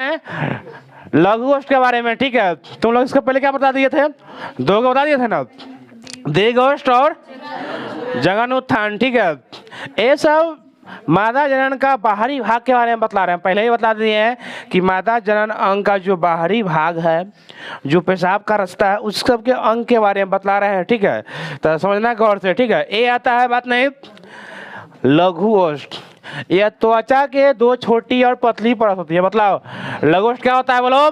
हैं लघु ओष्ठ के बारे में, ठीक है। तुम लोग इसके पहले क्या बता दिए थे? दो को बता दिए थे ना, दीर्घोष्ठ और जघन उत्थान, ठीक है। ये सब मादा जनन का बाहरी भाग के बारे में बतला रहे हैं। पहले ही बता दिए हैं कि मादा जनन अंग का जो बाहरी भाग है, जो पेशाब का रास्ता है, उस सब के अंग के बारे में बतला रहे हैं, ठीक है। तो समझना गौर से, ठीक है। ये आता है बात नहीं लघु ओष्ठ। यह त्वचा के दो छोटी और पतली परत होती है। बतलाओ लघु ओष्ठ क्या होता है? बोलो।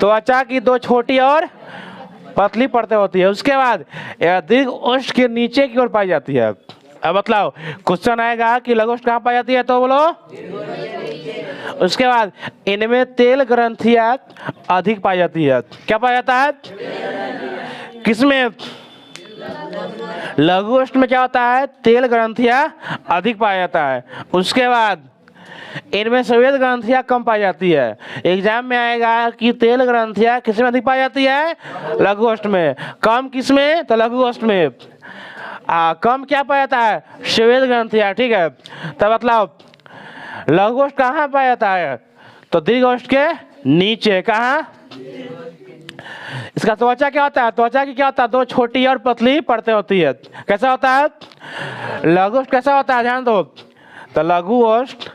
त्वचा की दो छोटी और पतली परतें होती है। उसके बाद यह दीर्घ ओष्ठ के नीचे की ओर पाई जाती है। अब बतलाओ क्वेश्चन आएगा कि लघु ओष्ठ कहाँ पाई जाती है, तो बोलो। उसके बाद इनमें तेल ग्रंथियां अधिक पाई जाती है। क्या पाया जाता है? किसमें? लघु ओष्ठ में क्या होता है? तेल ग्रंथियां अधिक पाया जाता है। उसके बाद इनमें श्वेत ग्रंथियां कम पाई जाती है। एग्जाम में आएगा कि तेल ग्रंथियां किसमें अधिक पाई जाती है? लघु ओष्ठ में। कम किसमें? तो लघु ओष्ठ में। कम क्या पाया जाता है? श्वेत ग्रंथियां, ठीक है। तब बतलाओ लघु ओष्ठ कहाँ पाया जाता है? तो दीर्घ ओष्ठ के नीचे। कहाँ? इसका त्वचा क्या होता है? त्वचा की क्या होता है? दो छोटी और पतली परतें होती है। कैसा होता है? लघु ओष्ठ कैसा होता है? ध्यान दो। तो लघु ओष्ठ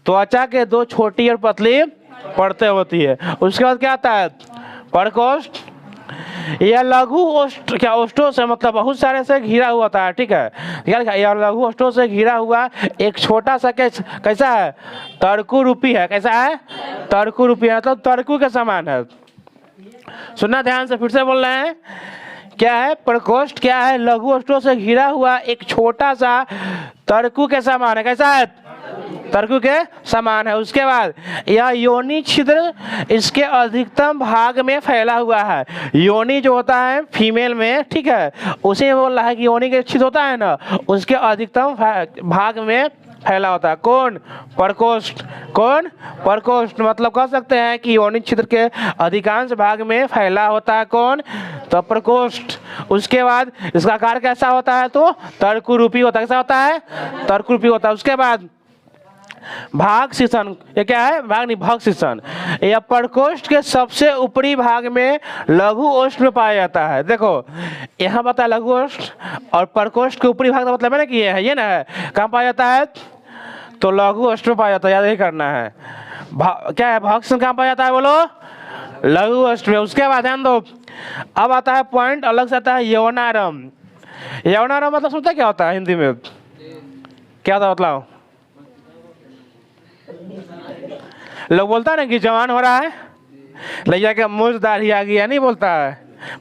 त्वचा के दो छोटी और पतली परतें होती है। उसके बाद क्या आता है? प्रकोष्ठ। यह लघु ओष्ठ क्या ओष्ठों से मतलब बहुत सारे से घिरा हुआ होता है, ठीक है। यह लघु ओष्ठों से घिरा हुआ एक छोटा सा कैसा है? तर्कु रूपी है। कैसा है? तर्कु रूपी है, मतलब तर्कु के समान है। सुनना ध्यान से, फिर से बोल रहे हैं। क्या है? प्रकोष्ठ क्या है? लघु ओष्ठों से घिरा हुआ एक छोटा सा तर्कु के समान है। कैसा है? तर्कु के समान है। उसके बाद यह योनि छिद्र इसके अधिकतम भाग में फैला हुआ है। योनि जो होता है फीमेल में, ठीक है, उसी में बोल रहा है कि योनि के छिद्र होता है ना, उसके अधिकतम भाग में फैला होता है। कौन? प्रकोष्ठ। कौन? प्रकोष्ठ। मतलब कह सकते हैं कि योनि छिद्र के अधिकांश भाग में फैला होता है। कौन? तो प्रकोष्ठ। उसके बाद इसका आकार कैसा होता है? तो तर्कु रूपी होता है। कैसा होता है? तर्कु रूपी होता है। उसके बाद भाग शिशन। ये क्या है? भाग नहीं, भाग शिशन। यह प्रकोष्ठ के सबसे ऊपरी भाग में लघु ओष्ठ में पाया जाता है। देखो यहाँ बता लघु ओष्ठ और प्रकोष्ठ के ऊपरी भाग का मतलब है ना कि ये ना है। कहाँ पाया जाता है? तो लघु ओष्ठ में पाया जाता है। याद ही करना है। क्या है? भाग शिशन कहाँ पाया जाता है? बोलो। लघु ओष्ठ में। उसके बाद ध्यान दो, अब आता है पॉइंट अलग से आता है यौनारम। यौनारम मतलब सुनते क्या होता है हिंदी में? क्या होता है मतलब? लोग बोलता है ना कि जवान हो रहा है, लैया के मुझ दाढ़ी आ गया, नहीं बोलता है।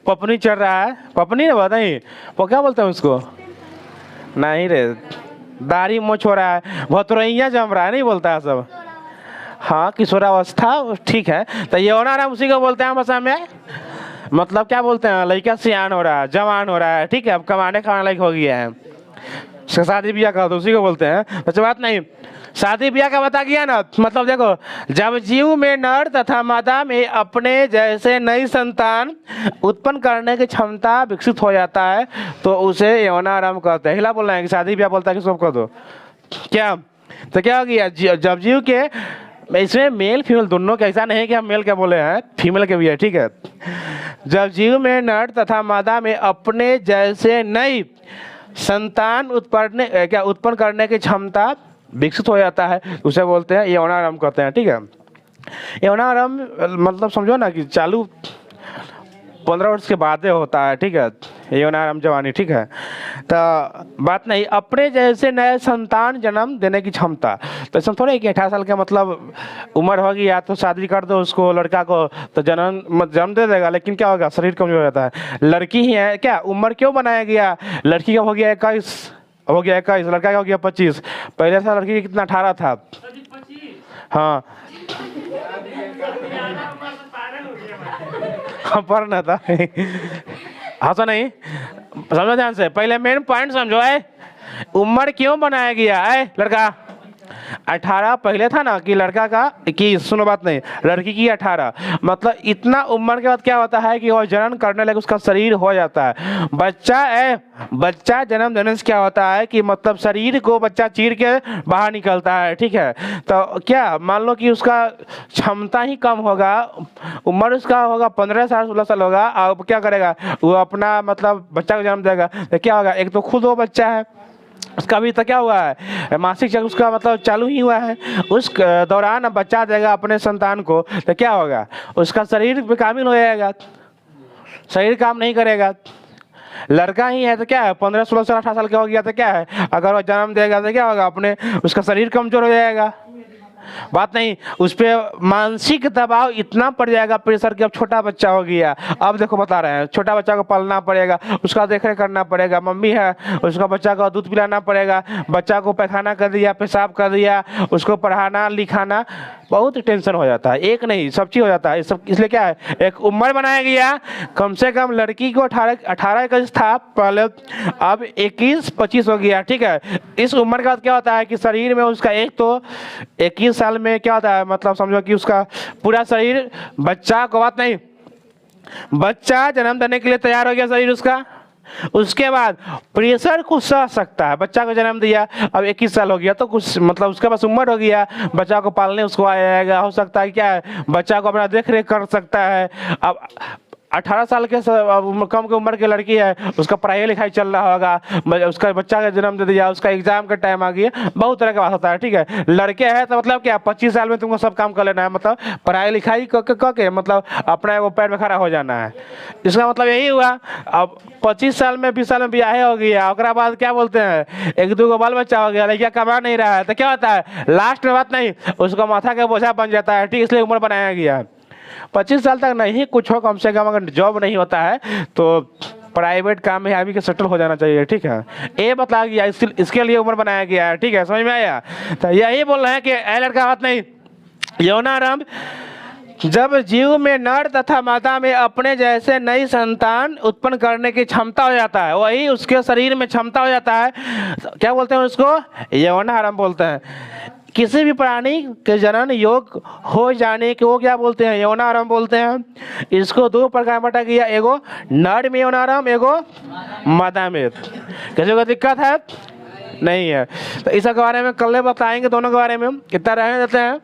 पपनी चढ़ रहा है, पपनी ना बोलता नहीं, वो क्या बोलते हैं उसको? नहीं रे, दाढ़ी मोछ हो रहा है, भतुरैया जम रहा है, नहीं बोलता है सब। हाँ, किशोरावस्था, ठीक है। तो यौनारम उसी को बोलते हैं भाषा में। मतलब क्या बोलते हैं? लड़का सियान हो रहा है, जवान हो रहा है, ठीक है, अब कमाने खाने लायक हो गया है, शादी ब्याह का, तो उसी को बोलते हैं। तो बात नहीं, शादी ब्याह का बता गया ना। मतलब देखो, जब जीव में नर तथा मादा में अपने जैसे नई संतान उत्पन्न करने की क्षमता विकसित हो जाता है तो उसे यौनारंभ कहते हैं। हिला बोल रहे हैं कि शादी ब्याह बोलता है कि सबको दो क्या? तो क्या हो गया? जब जीव के, इसमें मेल फीमेल दोनों का, ऐसा नहीं कि हम मेल क्या बोले हैं, फीमेल के भी है, ठीक है। जब जीव में नर तथा मादा में अपने जैसे नई संतान उत्पन्न करने की क्षमता विकसित हो जाता है, उसे बोलते हैं यौनारंभ कहते हैं, ठीक है। यौनारंभ मतलब समझो ना कि चालू 15 वर्ष के बाद होता है, ठीक है, यौनारंभ जवानी, ठीक है। तो बात नहीं, अपने जैसे नए संतान जन्म देने की क्षमता। तो ऐसा थोड़ा कि 18 साल का मतलब उम्र होगी या तो शादी कर दो उसको, लड़का को, तो जन्म दे देगा, लेकिन क्या होगा? शरीर कमजोर हो जाता है। लड़की ही है क्या? उम्र क्यों बनाया गया? लड़की का हो गया 21, हो गया 21, लड़का का हो गया 25। पहले से लड़की कितना 18 था। हाँ पढ़ना था। हाँ तो नहीं समझो ध्यान से, पहले मेन पॉइंट समझो है, उम्र क्यों बनाया गया है? लड़का 18 पहले था ना कि लड़का का कि सुनो बात नहीं, लड़की की 18, मतलब इतना उम्र के बाद क्या होता है कि वो जन्म करने लगे उसका शरीर हो जाता है। बच्चा जन्म देने से क्या होता है कि मतलब शरीर को बच्चा चीर के बाहर निकलता है, ठीक है। तो क्या मान लो कि उसका क्षमता ही कम होगा, उम्र उसका होगा 15 साल 16 साल होगा, अब क्या करेगा वो अपना मतलब बच्चा को जन्म देगा, तो क्या होगा, एक तो खुद वो बच्चा है, उसका भी तो क्या हुआ है, मासिक चक्र उसका मतलब चालू ही हुआ है, उस दौरान अब बच्चा देगा अपने संतान को, तो क्या होगा, उसका शरीर बेकामिल हो जाएगा, शरीर काम नहीं करेगा। लड़का ही है तो क्या है, 15 16 साल 18 साल का हो गया तो क्या है, अगर वो जन्म देगा तो क्या होगा, अपने उसका शरीर कमजोर हो जाएगा। बात नहीं, उस पर मानसिक दबाव इतना पड़ जाएगा, प्रेशर कि अब छोटा बच्चा हो गया, अब देखो बता रहे हैं, छोटा बच्चा को पालना पड़ेगा, उसका देखरेख करना पड़ेगा, मम्मी है उसका बच्चा को दूध पिलाना पड़ेगा, बच्चा को पैखाना कर दिया, पेशाब कर दिया, उसको पढ़ाना लिखाना, बहुत टेंशन हो जाता है, एक नहीं सब चीज हो जाता है सब। इसलिए क्या है, एक उम्र बनाया गया, कम से कम लड़की को 18 का था पहले, अब 21-25 हो गया, ठीक है। इस उम्र का क्या होता है कि शरीर में उसका एक तो 21 साल में क्या होता है, मतलब समझो कि उसका पूरा शरीर, बच्चा को बात नहीं, बच्चा जन्म देने के लिए तैयार हो गया शरीर उसका, उसके बाद प्रेशर को सह सकता है, बच्चा को जन्म दिया, अब 21 साल हो गया तो कुछ मतलब उसके पास उम्र हो गया, बच्चा को पालने उसको आएगा, हो सकता है क्या है, बच्चा को अपना देख रेख कर सकता है। अब 18 साल के कम की उम्र की लड़की है, उसका पढ़ाई लिखाई चल रहा होगा, उसका बच्चा का जन्म दे दिया, उसका एग्जाम का टाइम आ गया, बहुत तरह का बात होता है, ठीक है। लड़के हैं तो मतलब क्या 25 साल में तुमको सब काम कर लेना है, मतलब पढ़ाई लिखाई करके मतलब अपना वो पैर में खड़ा हो जाना है, इसका मतलब यही हुआ। अब 25 साल में 20 साल में ब्याह हो गया, उसके बाद क्या बोलते हैं, एक दो बाल बच्चा हो गया, लड़कियां कमा नहीं रहा है, तो क्या होता है लास्ट में बात नहीं, उसका माथा का बोझा बन जाता है, ठीक, इसलिए उम्र बनाया गया है। 25 साल तक नहीं कुछ हो, कम से कम अगर जॉब नहीं होता है तो प्राइवेट काम में आदमी के सेटल हो जाना चाहिए, ठीक है। ये बता गया, इसके लिए उम्र बनाया गया है, ठीक है, समझ में आया। तो यही बोल रहे हैं कि ऐ लड़का बात नहीं, यौनारंभ जब जीव में नर तथा मादा में अपने जैसे नई संतान उत्पन्न करने की क्षमता हो जाता है, वही उसके शरीर में क्षमता हो जाता है, क्या बोलते हैं उसको, यौनारंभ बोलते हैं। किसी भी प्राणी के जनन योग हो जाने के वो क्या बोलते हैं, यौनारंभ बोलते हैं। इसको दो प्रकार बांटा गया, एगो नर में यौनारंभ, एगो मादा में। किसी को दिक्कत है नहीं है, तो इस बारे में कल बताएंगे, दोनों के बारे में। कितना रहने देते हैं।